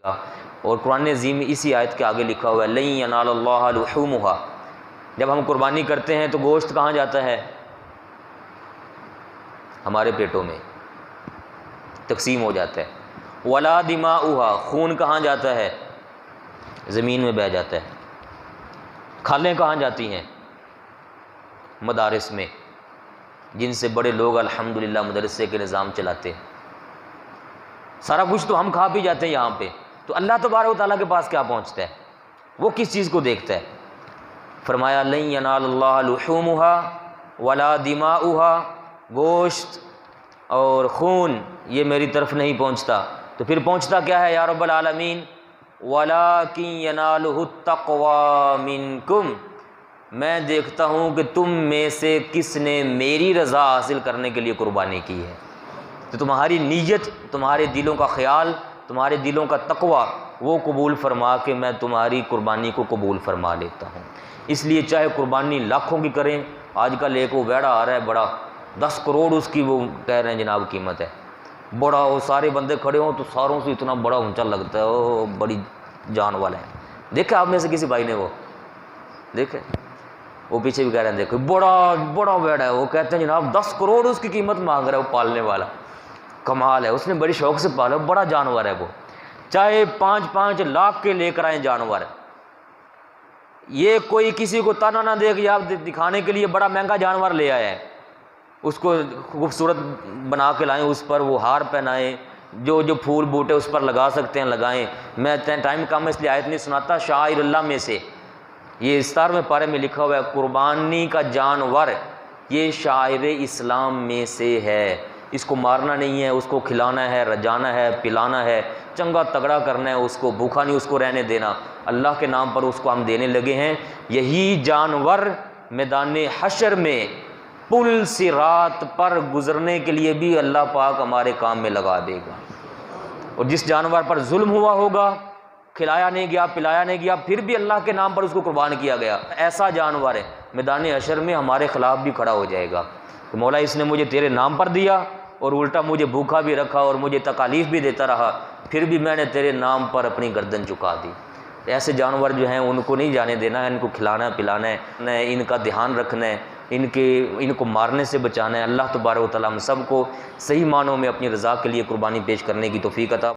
اور قرآن عظیم میں اسی آیت کے آگے لکھا ہوا ہے لن ینال اللہ لحومھا، جب ہم قربانی کرتے ہیں تو گوشت کہاں جاتا ہے؟ ہمارے پیٹوں میں تقسیم ہو جاتا ہے۔ ولا دماؤھا، خون کہاں جاتا ہے؟ زمین میں بہہ جاتا ہے۔ کھالیں کہاں جاتی ہیں؟ مدارس میں، جن سے بڑے لوگ الحمدللہ مدرسے کے نظام چلاتے ہیں۔ سارا کچھ تو ہم کھا بھی جاتے ہیں یہاں پہ، تو اللہ تبارک و تعالیٰ کے پاس کیا پہنچتا ہے؟ وہ کس چیز کو دیکھتا ہے؟ فرمایا لن ینال اللہ لحومھا ولا دماؤھا، گوشت اور خون یہ میری طرف نہیں پہنچتا، تو پھر پہنچتا کیا ہے یا رب العالمین؟ وَلَٰكِن يَنَالُهُ التَّقْوَىٰ مِنکُم، میں دیکھتا ہوں کہ تم میں سے کس نے میری رضا حاصل کرنے کے لیے قربانی کی ہے۔ تو تمہاری نیت، تمہارے دلوں کا خیال، تمہارے دلوں کا تقویٰ وہ قبول فرما کے میں تمہاری قربانی کو قبول فرما لیتا ہوں۔ اس لیے چاہے قربانی لاکھوں کی کریں، آج کل ایک وہ ویڑا آ رہا ہے بڑا، 10 کروڑ اس کی وہ کہہ رہے ہیں جناب قیمت ہے، بڑا، وہ سارے بندے کھڑے ہوں تو ساروں سے اتنا بڑا اونچا لگتا ہے، وہ بڑی جان والا ہے۔ دیکھا آپ میں سے کسی بھائی نے وہ دیکھے؟ وہ پیچھے بھی کہہ رہے ہیں دیکھو بڑا ویڑا ہے، وہ کہتے ہیں جناب 10 کروڑ اس کی قیمت مانگ رہا ہے وہ پالنے والا، کمال ہے، اس نے بڑی شوق سے پالا، بڑا جانور ہے وہ، چاہے 5 لاکھ کے لے کر آئیں جانور، یہ کوئی کسی کو تانا نہ دے کہ آپ دکھانے کے لیے بڑا مہنگا جانور لے آیا ہے، اس کو خوبصورت بنا کے لائیں، اس پر وہ ہار پہنائیں، جو پھول بوٹے اس پر لگا سکتے ہیں لگائیں۔ میں ٹائم کم ہے اس لیے آیت نہیں سناتا، شعائر اللہ میں سے یہ 17ویں پارے میں لکھا ہوا ہے قربانی کا جانور یہ شعائر اسلام میں سے ہے، اس کو مارنا نہیں ہے، اس کو کھلانا ہے، رجانا ہے، پلانا ہے، چنگا تگڑا کرنا ہے، اس کو بھوکا نہیں اس کو رہنے دینا، اللہ کے نام پر اس کو ہم دینے لگے ہیں۔ یہی جانور میدان حشر میں پل صراط پر گزرنے کے لیے بھی اللہ پاک ہمارے کام میں لگا دے گا۔ اور جس جانور پر ظلم ہوا ہوگا، کھلایا نہیں گیا، پلایا نہیں گیا، پھر بھی اللہ کے نام پر اس کو قربان کیا گیا، ایسا جانور ہے میدان حشر میں ہمارے خلاف بھی کھڑا ہو جائے گا کہ مولا اس نے مجھے تیرے نام پر دیا اور الٹا مجھے بھوکا بھی رکھا اور مجھے تکالیف بھی دیتا رہا، پھر بھی میں نے تیرے نام پر اپنی گردن جھکا دی۔ ایسے جانور جو ہیں ان کو نہیں جانے دینا ہے، ان کو کھلانا پلانا ہے، ان کا دھیان رکھنا ہے، ان کو مارنے سے بچانا ہے۔ اللہ تبارک و تعالیٰ ہم سب کو صحیح معنوں میں اپنی رضا کے لیے قربانی پیش کرنے کی توفیق عطا